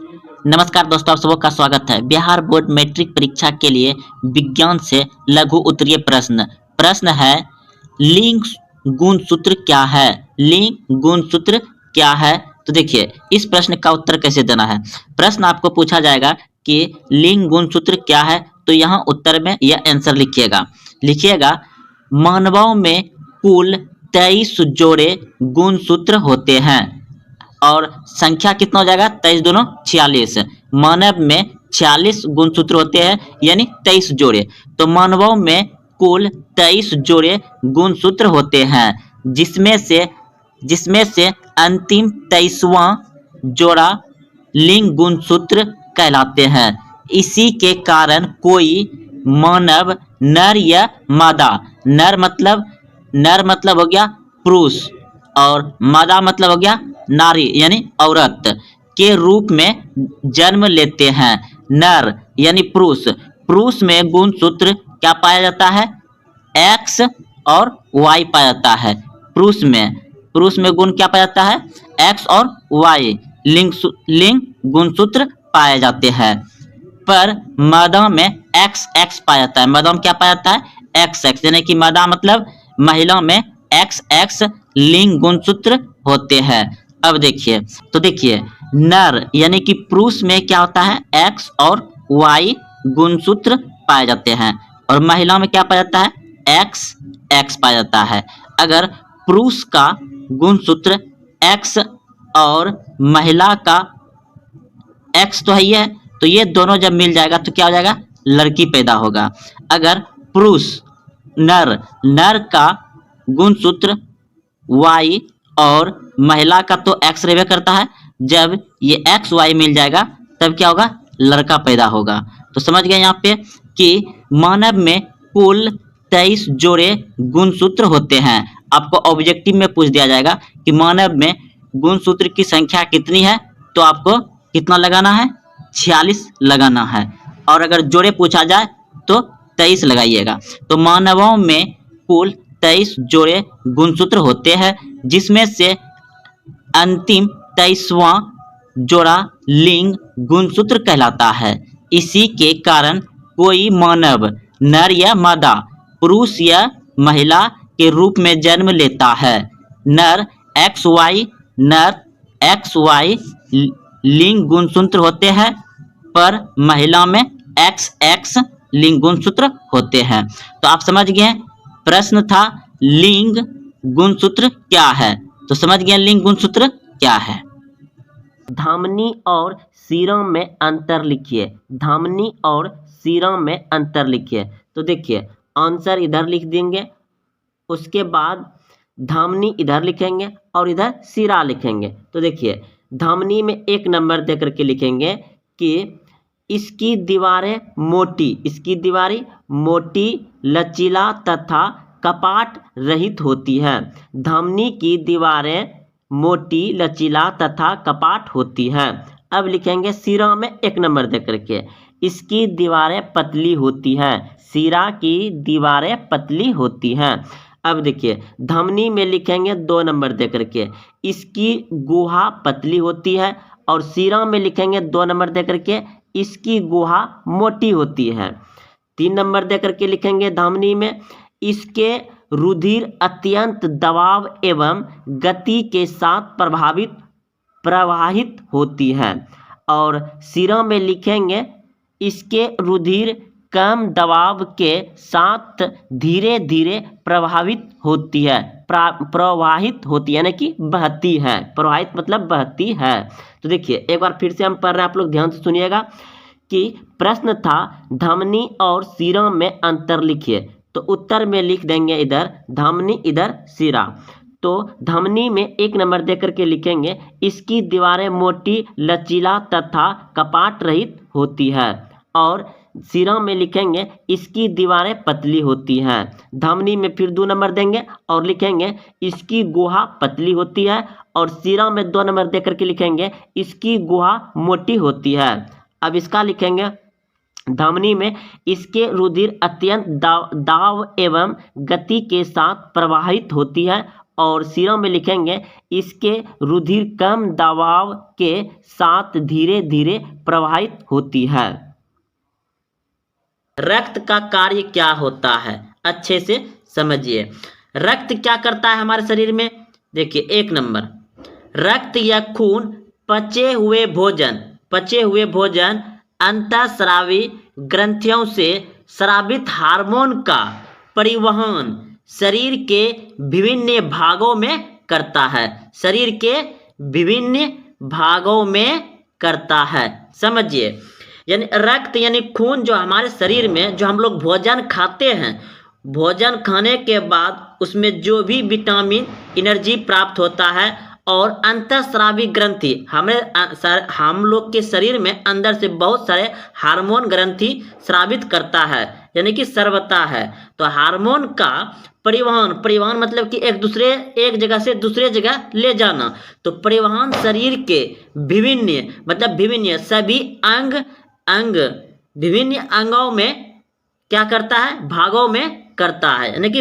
नमस्कार दोस्तों, आप सबका स्वागत है। बिहार बोर्ड मैट्रिक परीक्षा के लिए विज्ञान से लघु उत्तरीय प्रश्न है, लिंग गुण सूत्र क्या है? लिंग गुण सूत्र क्या है? तो देखिए, इस प्रश्न का उत्तर कैसे देना है। प्रश्न आपको पूछा जाएगा कि लिंग गुण सूत्र क्या है, तो यहाँ उत्तर में यह आंसर लिखिएगा मानवों में कुल 23 जोड़े गुण सूत्र होते हैं और संख्या कितना हो जाएगा? 23 दूनो 46। मानव में 46 गुणसूत्र होते हैं, यानी 23 जोड़े। तो मानवों में कुल 23 जोड़े गुणसूत्र होते हैं, जिसमें से अंतिम 23वां जोड़ा लिंग गुणसूत्र कहलाते हैं। इसी के कारण कोई मानव नर या मादा, नर मतलब हो गया पुरुष और मादा मतलब हो गया नारी यानी औरत के रूप में जन्म लेते हैं। नर यानी पुरुष में गुणसूत्र क्या पाया जाता है? एक्स और वाई पाया जाता है। पुरुष में गुण क्या पाया जाता है? एक्स और वाई लिंग गुणसूत्र पाए जाते हैं। पर मादा में एक्स पाया जाता है। मादा में क्या पाया जाता है? एक्स यानी कि मादा मतलब महिला में एक्स लिंग गुणसूत्र होते हैं। अब देखिए नर यानी कि पुरुष में क्या होता है? एक्स और वाई गुणसूत्र पाए जाते हैं और महिला में क्या पाया जाता है? एक्स पाया जाता है। अगर पुरुष का गुणसूत्र एक्स और महिला का एक्स तो है, तो ये दोनों जब मिल जाएगा तो क्या हो जाएगा? लड़की पैदा होगा। अगर पुरुष नर का गुणसूत्र वाई और महिला का तो एक्स रहबे करता है, जब ये एक्स वाई मिल जाएगा तब क्या होगा? लड़का पैदा होगा। तो समझ गए यहाँ पे कि मानव में कुल 23 जोड़े गुणसूत्र होते हैं। आपको ऑब्जेक्टिव में पूछ दिया जाएगा कि मानव में गुणसूत्र की संख्या कितनी है, तो आपको कितना लगाना है? 46 लगाना है। और अगर जोड़े पूछा जाए तो 23 लगाइएगा। तो मानवों में कुल 23 जोड़े गुणसूत्र होते हैं, जिसमें से अंतिम 23वां जोड़ा लिंग गुणसूत्र कहलाता है। इसी के कारण कोई मानव नर या मादा, पुरुष या महिला के रूप में जन्म लेता है। नर एक्स वाई लिंग गुणसूत्र होते हैं, पर महिला में एक्स लिंग गुणसूत्र होते हैं। तो आप समझ गए, प्रश्न था लिंग गुणसूत्र क्या है। तो समझ गए लिंग गुणसूत्र क्या है। धमनी और सिरा में अंतर लिखिए। धमनी और सिरा में अंतर लिखिए। तो देखिए आंसर इधर लिख देंगे, उसके बाद धमनी इधर लिखेंगे और इधर सिरा लिखेंगे। तो देखिए धमनी में 1 नंबर दे करके लिखेंगे कि इसकी दीवारें मोटी, लचीला तथा कपाट रहित होती है। धमनी की दीवारें मोटी, लचीला तथा कपाट होती है। अब लिखेंगे सिरा में 1 नंबर दे करके, इसकी दीवारें पतली होती हैं। सिरा की दीवारें पतली होती हैं। अब देखिए धमनी में लिखेंगे 2 नंबर दे करके, इसकी गुहा पतली होती है। और सिरा में लिखेंगे 2 नंबर दे करके, इसकी गुहा मोटी होती है। 3 नंबर दे करके लिखेंगे धमनी में, इसके रुधिर अत्यंत दबाव एवं गति के साथ प्रवाहित होती है। और सिरा में लिखेंगे इसके रुधिर कम दबाव के साथ धीरे धीरे प्रवाहित होती है, यानी कि बहती है। प्रवाहित मतलब बहती है। तो देखिए एक बार फिर से हम पढ़ रहे हैं, आप लोग ध्यान से सुनिएगा कि प्रश्न था धमनी और सिरा में अंतर लिखिए। तो उत्तर में लिख देंगे इधर धमनी, इधर सिरा। तो धमनी में 1 नंबर देकर के लिखेंगे इसकी दीवारें मोटी, लचीला तथा कपाट रहित होती है। और सिरा में लिखेंगे इसकी दीवारें पतली होती हैं। धमनी में फिर 2 नंबर देंगे और लिखेंगे इसकी गुहा पतली होती है। और सिरा में 2 नंबर देकर के लिखेंगे इसकी गुहा मोटी होती है। अब इसका लिखेंगे धमनी में इसके रुधिर अत्यंत दाव एवं गति के साथ प्रवाहित होती है। और सीरम में लिखेंगे इसके रुधिर कम दबाव के साथ धीरे धीरे प्रवाहित होती है। रक्त का कार्य क्या होता है, अच्छे से समझिए। रक्त क्या करता है हमारे शरीर में? देखिए, 1 नंबर, रक्त या खून पचे हुए भोजन अंतःस्रावी ग्रंथियों से स्रावित हार्मोन का परिवहन शरीर के विभिन्न भागों में करता है। शरीर के विभिन्न भागों में करता है, समझिए। यानी रक्त यानी खून जो हमारे शरीर में, जो हम लोग भोजन खाते हैं, भोजन खाने के बाद उसमें जो भी विटामिन एनर्जी प्राप्त होता है और अंतःस्रावी ग्रंथि, हम लोग के शरीर में अंदर से बहुत सारे हार्मोन ग्रंथि स्रावित करता है, यानी कि स्रवता है। तो हार्मोन का परिवहन मतलब कि एक जगह से दूसरे जगह ले जाना। तो परिवहन शरीर के विभिन्न सभी विभिन्न अंगों में क्या करता है? भागों में करता है, यानी कि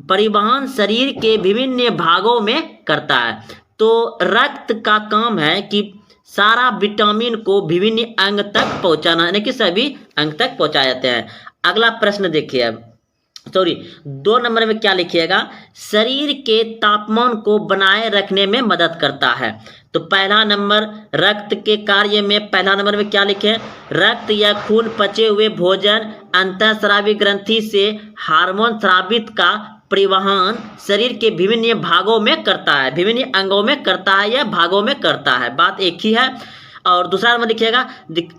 परिवहन शरीर के विभिन्न भागों में करता है। तो रक्त का काम है कि सारा विटामिन को विभिन्न अंग तक पहुंचाना, यानी कि सभी अंग तक पहुंचाए जाते हैं। अगला प्रश्न देखिए, अब 2 नंबर में क्या लिखिएगा? शरीर के तापमान को बनाए रखने में मदद करता है। तो पहला नंबर रक्त के कार्य में पहला नंबर में क्या लिखे? रक्त या खून पचे हुए भोजन अंतःस्रावी ग्रंथि से हार्मोन स्रावित का परिवहन शरीर के विभिन्न भागों में करता है, विभिन्न अंगों में करता है या भागों में करता है, बात एक ही है। और दूसरा नंबर लिखिएगा,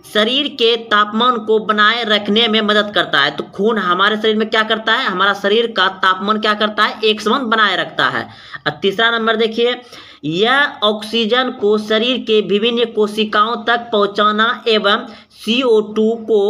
शरीर के तापमान को बनाए रखने में मदद करता है। तो खून हमारे शरीर में क्या करता है? हमारा शरीर का तापमान क्या करता है? एक समान बनाए रखता है। और तीसरा नंबर देखिए, यह ऑक्सीजन को शरीर के विभिन्न कोशिकाओं तक पहुंचाना एवं CO2 को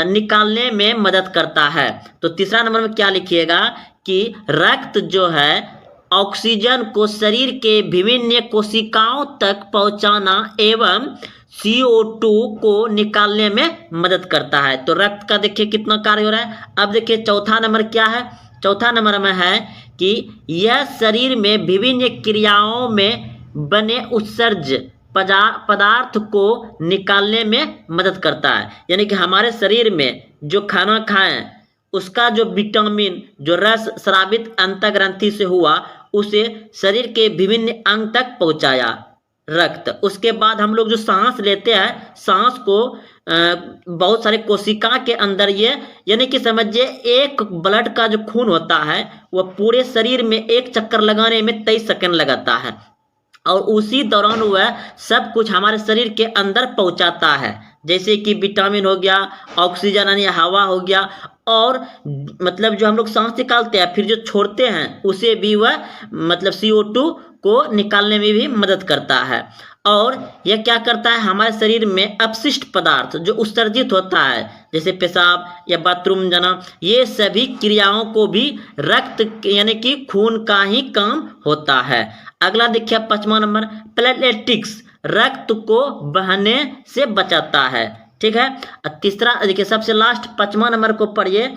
निकालने में मदद करता है। तो तीसरा नंबर में क्या लिखिएगा कि रक्त जो है ऑक्सीजन को शरीर के विभिन्न कोशिकाओं तक पहुंचाना एवं CO2 को निकालने में मदद करता है। तो रक्त का देखिए कितना कार्य हो रहा है। अब देखिए चौथा नंबर क्या है? चौथा नंबर में है कि यह शरीर में विभिन्न क्रियाओं में बने उत्सर्ज पदार्थ को निकालने में मदद करता है। यानी कि हमारे शरीर में जो खाना खाएं उसका जो विटामिन, जो रस स्रावित अंतःग्रंथि से हुआ, उसे शरीर के विभिन्न अंग तक पहुंचाया रक्त। उसके बाद हम लोग जो सांस लेते हैं, सांस को बहुत सारे कोशिका के अंदर ये, यानी कि समझिए एक ब्लड का जो खून होता है वह पूरे शरीर में एक चक्कर लगाने में 23 सेकंड लगाता है और उसी दौरान वह सब कुछ हमारे शरीर के अंदर पहुंचाता है, जैसे कि विटामिन हो गया, ऑक्सीजन यानी हवा हो गया, और मतलब जो हम लोग सांस निकालते हैं फिर जो छोड़ते हैं उसे भी वह मतलब CO2 को निकालने में भी मदद करता है। और यह क्या करता है? हमारे शरीर में अपशिष्ट पदार्थ जो उत्सर्जित होता है, जैसे पेशाब या बाथरूम जाना, ये सभी क्रियाओं को भी रक्त यानी कि खून का ही काम होता है। अगला देखिए 5वां नंबर, प्लेटलेटिक्स, रक्त को बहने से बचाता है, ठीक है। तीसरा देखिए सबसे लास्ट 5वां नंबर को पढ़िए,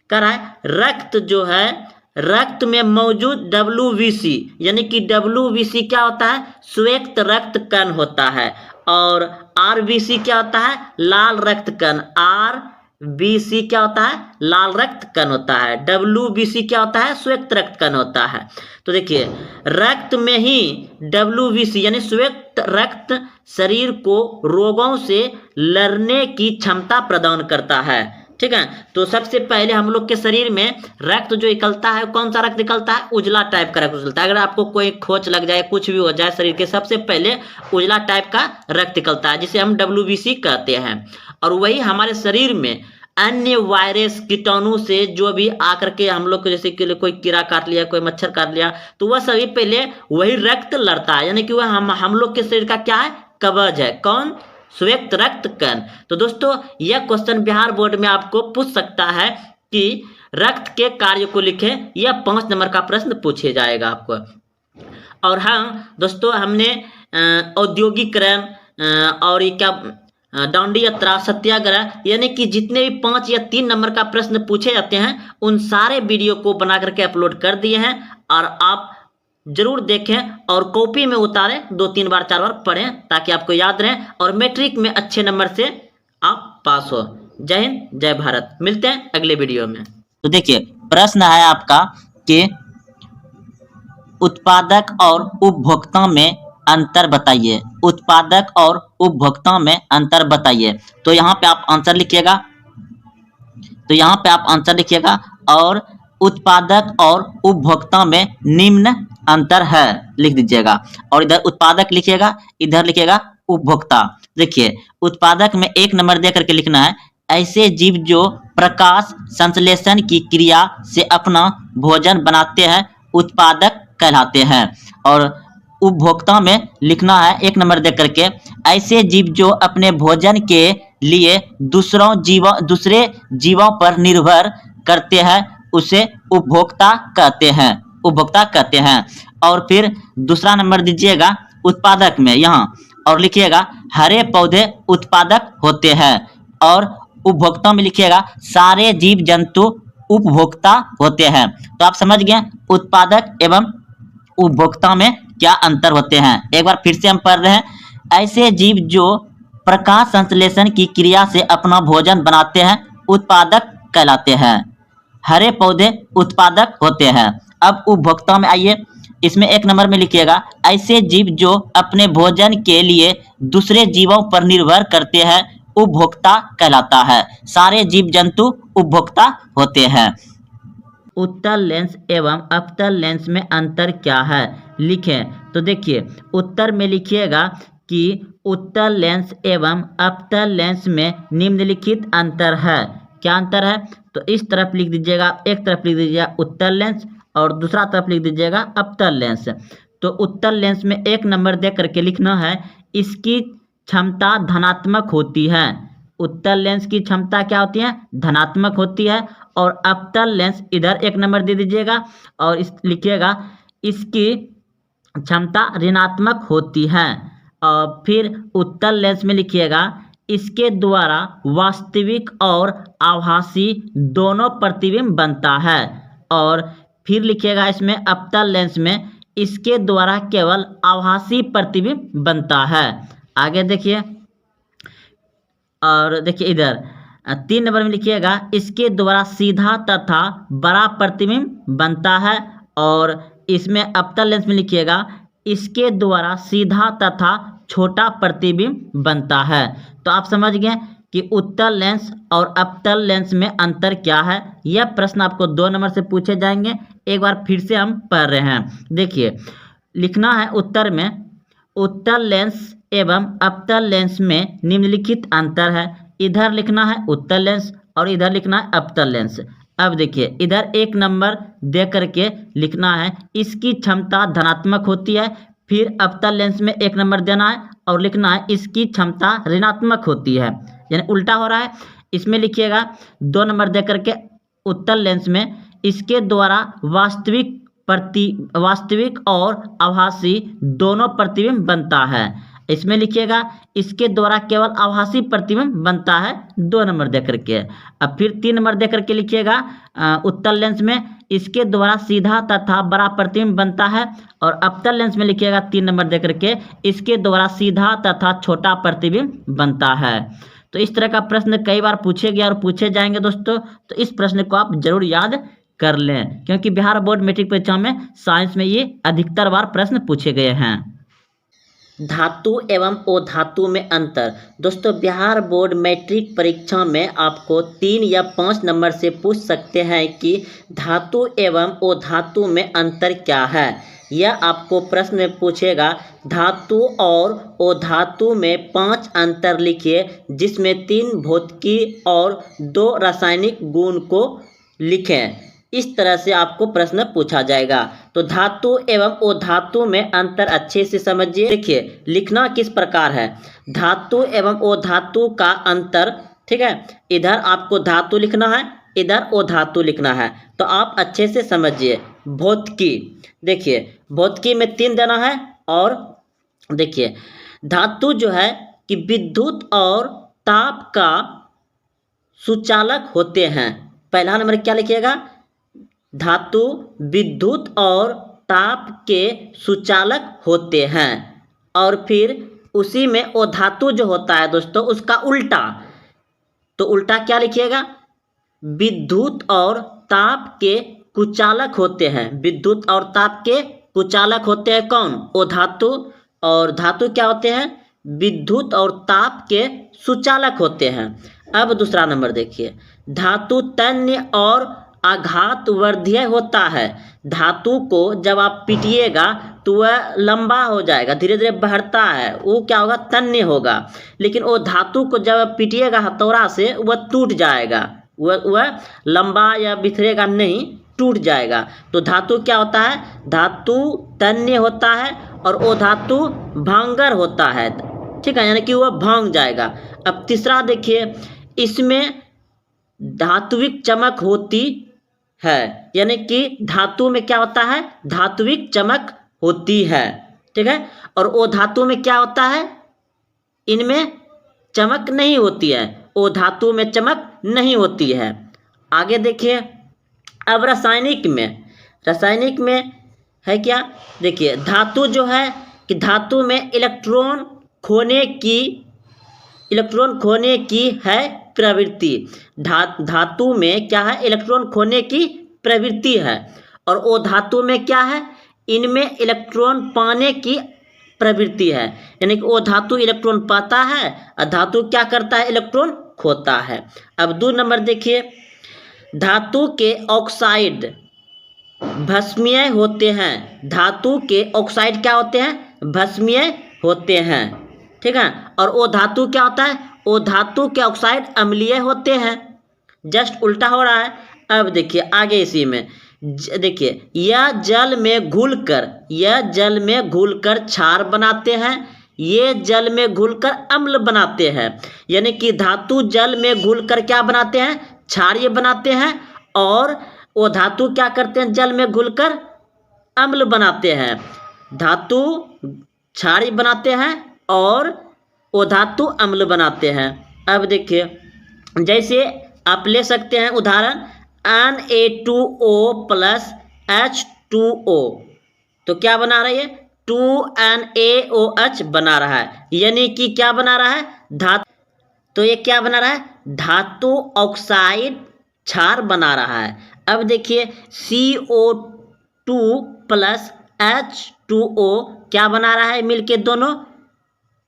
कह रहा है रक्त जो है, रक्त में मौजूद WBC, यानी कि WBC क्या होता है? श्वेत रक्त कण होता है। और RBC क्या होता है? लाल रक्त कण। RBC क्या होता है? लाल रक्त कण होता है। WBC क्या होता है? श्वेत रक्त कण होता है। तो देखिए रक्त में ही WBC यानी श्वेत रक्त शरीर को रोगों से लड़ने की क्षमता प्रदान करता है, ठीक है। तो सबसे पहले हम लोग के शरीर में रक्त जो निकलता है, कौन सा रक्त निकलता है? उजला टाइप का रक्त निकलता है। अगर आपको कोई खोच लग जाए, कुछ भी हो जाए शरीर के, सबसे पहले उजला टाइप का रक्त निकलता है, जिसे हम WBC कहते हैं। और वही हमारे शरीर में अन्य वायरस कीटाणु से जो भी आकर के हम लोग को, जैसे कि कोई कीड़ा काट लिया, कोई मच्छर काट लिया, तो वह सभी पहले वही रक्त लड़ता है, यानी कि वह हम लोग के शरीर का क्या है? कवच है। कौन? श्वेत रक्त कण। तो दोस्तों यह क्वेश्चन बिहार बोर्ड में आपको पूछ सकता है कि रक्त के कार्य को लिखें, यह 5 नंबर का प्रश्न पूछे जाएगा आपको। और हाँ दोस्तों, हमने औद्योगिकरण और ये क्या दांडी यात्रा, सत्याग्रह, यानी कि जितने भी 5 या 3 नंबर का प्रश्न पूछे जाते हैं उन सारे वीडियो को बना करके अपलोड कर दिए हैं। और आप जरूर देखें और कॉपी में उतारें, 2-3 बार 4 बार पढ़ें ताकि आपको याद रहे और मैट्रिक में अच्छे नंबर से आप पास हो। जय हिंद, जय भारत। मिलते हैं अगले वीडियो में। तो देखिए प्रश्न है आपका कि उत्पादक और उपभोक्ता में अंतर बताइए। उत्पादक और उपभोक्ता में अंतर बताइए। तो यहाँ पे आप आंसर लिखिएगा। और उत्पादक और उपभोक्ता में निम्न अंतर है लिख दीजिएगा। और इधर उत्पादक लिखिएगा, इधर लिखिएगा उपभोक्ता। देखिए उत्पादक में 1 नंबर दे करके लिखना है, ऐसे जीव जो प्रकाश संश्लेषण की क्रिया से अपना भोजन बनाते हैं उत्पादक कहलाते हैं। और उपभोक्ता में लिखना है 1 नंबर दे करके, ऐसे जीव जो अपने भोजन के लिए दूसरे जीवों पर निर्भर करते हैं उसे उपभोक्ता कहते हैं। और फिर दूसरा नंबर दीजिएगा उत्पादक में यहाँ, और लिखिएगा हरे पौधे उत्पादक होते हैं। और उपभोक्ता में लिखिएगा सारे जीव जंतु उपभोक्ता होते हैं। तो आप समझ गए उत्पादक एवं उपभोक्ता में क्या अंतर होते हैं। एक बार फिर से हम पढ़ रहे हैं, ऐसे जीव जो प्रकाश संश्लेषण की क्रिया से अपना भोजन बनाते हैं उत्पादक कहलाते हैं। हरे पौधे उत्पादक होते हैं। अब उपभोक्ता में आइए, इसमें 1 नंबर में लिखिएगा ऐसे जीव जो अपने भोजन के लिए दूसरे जीवों पर निर्भर करते हैं उपभोक्ता कहलाता है। सारे जीव जंतु उपभोक्ता होते हैं। उत्तल लेंस एवं अवतल लेंस में अंतर क्या है लिखें। तो देखिए उत्तर में लिखिएगा कि उत्तल लेंस एवं अवतल लेंस में निम्नलिखित अंतर है। क्या अंतर है? तो इस तरफ लिख दीजिएगा, एक तरफ लिख दीजिएगा उत्तल लेंस और दूसरा तरफ लिख दीजिएगा अवतल लेंस। तो उत्तल लेंस में 1 नंबर दे करके लिखना है इसकी क्षमता धनात्मक होती है। उत्तल लेंस की क्षमता क्या होती है? धनात्मक होती है। और अवतल लेंस इधर 1 नंबर दे दीजिएगा और लिखिएगा इसकी क्षमता ऋणात्मक होती है। और फिर उत्तल लेंस में लिखिएगा इसके द्वारा वास्तविक और आभासी दोनों प्रतिबिंब बनता है। और फिर लिखिएगा इसमें अवतल लेंस में इसके द्वारा केवल आभासी प्रतिबिंब बनता है। आगे देखिए, और देखिए इधर 3 नंबर में लिखिएगा इसके द्वारा सीधा तथा बड़ा प्रतिबिंब बनता है। और इसमें अवतल लेंस में लिखिएगा इसके द्वारा सीधा तथा छोटा प्रतिबिंब बनता है। तो आप समझ गए कि उत्तल लेंस और अवतल लेंस में अंतर क्या है। यह प्रश्न आपको 2 नंबर से पूछे जाएंगे। एक बार फिर से हम पढ़ रहे हैं। देखिए लिखना है उत्तर में उत्तल लेंस एवं अवतल लेंस में निम्नलिखित अंतर है। इधर लिखना है उत्तल लेंस और इधर लिखना है अवतल लेंस। अब देखिए इधर 1 नंबर दे करके लिखना है इसकी क्षमता धनात्मक होती है। फिर अवतल लेंस में 1 नंबर देना है और लिखना है इसकी क्षमता ऋणात्मक होती है, यानी उल्टा हो रहा है। इसमें लिखिएगा 2 नंबर दे करके उत्तल लेंस में इसके द्वारा वास्तविक और आभासी दोनों प्रतिबिंब बनता है। इसमें लिखिएगा इसके द्वारा केवल आभासी प्रतिबिंब बनता है, 2 नंबर दे करके। अब फिर 3 नंबर दे करके लिखिएगा उत्तल लेंस में इसके द्वारा सीधा तथा बड़ा प्रतिबिंब बनता है। और अवतल लेंस में लिखिएगा 3 नंबर दे करके इसके द्वारा सीधा तथा छोटा प्रतिबिंब बनता है। तो इस तरह का प्रश्न कई बार पूछे गए और पूछे जाएंगे दोस्तों। तो इस प्रश्न को आप जरूर याद कर लें, क्योंकि बिहार बोर्ड मैट्रिक परीक्षा में साइंस में ये अधिकतर बार प्रश्न पूछे गए हैं। धातु एवं अधातु में अंतर। दोस्तों बिहार बोर्ड मैट्रिक परीक्षा में आपको 3 या 5 नंबर से पूछ सकते हैं कि धातु एवं अधातु में अंतर क्या है। यह आपको प्रश्न में पूछेगा धातु और अधातु में 5 अंतर लिखिए, जिसमें 3 भौतिकी और 2 रासायनिक गुण को लिखें। इस तरह से आपको प्रश्न पूछा जाएगा। तो धातु एवं अधातु में अंतर अच्छे से समझिए। देखिए लिखना किस प्रकार है, धातु एवं अधातु का अंतर, ठीक है। इधर आपको धातु लिखना है, इधर अधातु लिखना है। तो आप अच्छे से समझिए। भौतिकी, देखिए भौतिकी में 3 देना है। और देखिए धातु जो है कि विद्युत और ताप का सुचालक होते हैं। पहला नंबर क्या लिखिएगा, धातु विद्युत और ताप के सुचालक होते हैं। और फिर उसी में वो धातु जो होता है दोस्तों उसका उल्टा, तो उल्टा क्या लिखिएगा, विद्युत और ताप के कुचालक होते हैं। विद्युत और ताप के कुचालक होते हैं कौन, वो धातु। और धातु क्या होते हैं, विद्युत और ताप के सुचालक होते हैं। अब दूसरा नंबर देखिए, धातु तन्य और आघातवर्धीय होता है। धातु को जब आप पीटिएगा तो वह लंबा हो जाएगा, धीरे धीरे बढ़ता है, वो क्या होगा, तन्य होगा। लेकिन वो धातु को जब आप पीटिएगा हथौड़ा से वह टूट जाएगा, वह लंबा या बिखरेगा नहीं, टूट जाएगा। तो धातु क्या होता है, धातु तन्य होता है और वो धातु भांगर होता है, ठीक है, यानी कि वह भांग जाएगा। अब तीसरा देखिए, इसमें धात्विक चमक होती है, यानी कि धातु में क्या होता है, धात्विक चमक होती है, ठीक है। और वो धातु में क्या होता है, इनमें चमक नहीं होती है, वो धातु में चमक नहीं होती है। आगे देखिए, अब रासायनिक में है क्या, देखिए धातु जो है कि धातु में इलेक्ट्रॉन खोने की है प्रवृत्ति। धातु में क्या है, इलेक्ट्रॉन खोने की प्रवृत्ति है। और वो धातु में क्या है, इनमें इलेक्ट्रॉन पाने की प्रवृत्ति है, यानी कि वो धातु इलेक्ट्रॉन पाता है और धातु क्या करता है, इलेक्ट्रॉन खोता है। अब 2 नंबर देखिए, धातु के ऑक्साइड भस्मीय होते हैं। धातु के ऑक्साइड क्या होते हैं, भस्मीय होते हैं, ठीक है। और वो धातु क्या होता है, वो धातु के ऑक्साइड अम्लीय होते हैं। जस्ट उल्टा हो रहा है। अब देखिए आगे इसी में देखिए, यह जल में घुलकर क्षार बनाते हैं, ये जल में घुलकर अम्ल बनाते हैं। यानी कि धातु जल में घुलकर क्या बनाते हैं, क्षारीय बनाते हैं, और वो धातु क्या करते हैं, जल में घुलकर अम्ल बनाते हैं। धातु क्षारीय बनाते हैं और वो धातु अम्ल बनाते हैं। अब देखिए, जैसे आप ले सकते हैं उदाहरण Na2O + H2O, तो क्या बना रहा है, 2NaOH बना रहा है, यानी कि क्या बना रहा है, तो ये क्या बना रहा है, धातु ऑक्साइड क्षार बना रहा है। अब देखिए CO2 + H2O क्या बना रहा है, मिलके दोनों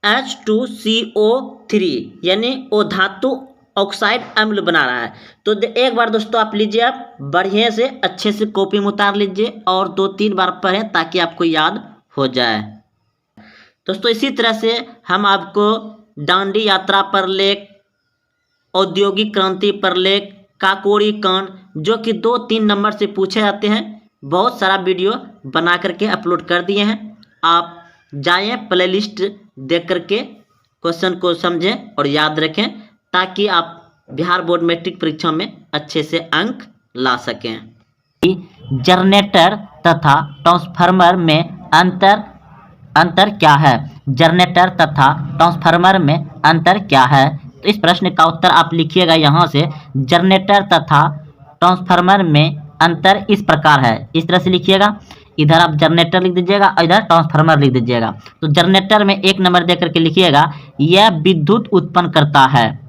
H2CO3, यानी वो धातु ऑक्साइड अम्ल बना रहा है। तो एक बार दोस्तों आप लीजिए, आप बढ़िया से अच्छे से कॉपी में उतार लीजिए और 2-3 बार पढ़ें ताकि आपको याद हो जाए। दोस्तों इसी तरह से हम आपको डांडी यात्रा पर लेख, औद्योगिक क्रांति पर लेख, काकोरी कांड, जो कि 2-3 नंबर से पूछे जाते हैं, बहुत सारा वीडियो बना करके अपलोड कर दिए हैं। आप जाएं प्लेलिस्ट देख करके क्वेश्चन को समझें और याद रखें, ताकि आप बिहार बोर्ड मैट्रिक परीक्षा में अच्छे से अंक ला सकें। जनरेटर तथा ट्रांसफार्मर में अंतर क्या है, जनरेटर तथा ट्रांसफार्मर में अंतर क्या है। तो इस प्रश्न का उत्तर आप लिखिएगा यहाँ से, जनरेटर तथा ट्रांसफार्मर में अंतर इस प्रकार है, इस तरह से लिखिएगा। इधर आप जनरेटर लिख दीजिएगा और इधर ट्रांसफार्मर लिख दीजिएगा। तो जनरेटर में 1 नंबर दे करके लिखिएगा, यह विद्युत उत्पन्न करता है।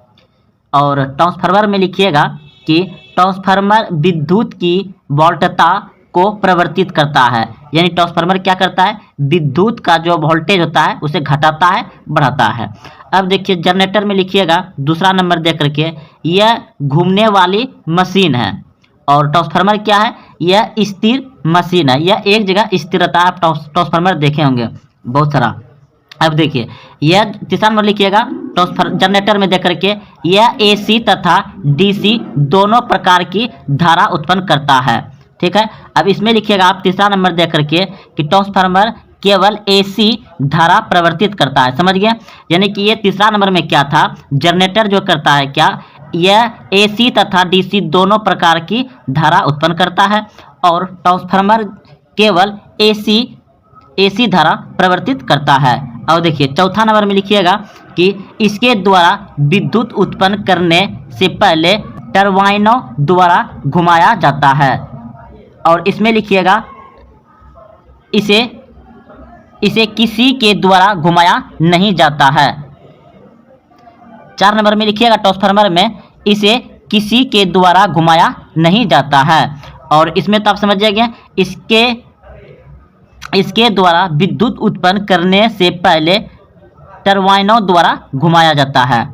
और ट्रांसफार्मर में लिखिएगा कि ट्रांसफार्मर विद्युत की वोल्टता को परिवर्तित करता है, यानी ट्रांसफार्मर क्या करता है, विद्युत का जो वोल्टेज होता है उसे घटाता है, बढ़ाता है। अब देखिए जनरेटर में लिखिएगा 2 नंबर दे करके, यह घूमने वाली मशीन है। और ट्रांसफार्मर क्या है, यह स्थिर मशीन है, यह एक जगह स्थिर रहता है। आप ट्रांसफार्मर देखे होंगे बहुत सारा। अब देखिए यह 3 नंबर लिखिएगा, जनरेटर में देख करके, यह AC तथा DC दोनों प्रकार की धारा उत्पन्न करता है, ठीक है। अब इसमें लिखिएगा आप 3 नंबर देख करके कि ट्रांसफार्मर केवल AC धारा प्रवर्तित करता है, समझ गए। यानी कि ये 3 नंबर में क्या था, जनरेटर जो करता है क्या, यह AC तथा DC दोनों प्रकार की धारा उत्पन्न करता है, और ट्रांसफार्मर केवल AC धारा प्रवर्तित करता है। और देखिए 4 नंबर में लिखिएगा कि इसके द्वारा विद्युत उत्पन्न करने से पहले टरबाइनों द्वारा घुमाया जाता है। और इसमें लिखिएगा इसे किसी के द्वारा घुमाया नहीं जाता है। 4 नंबर में लिखिएगा ट्रांसफार्मर में इसे किसी के द्वारा घुमाया नहीं जाता है। और इसमें तो आप समझ जाएंगे, इसके द्वारा विद्युत उत्पन्न करने से पहले टरबाइनों द्वारा घुमाया जाता है।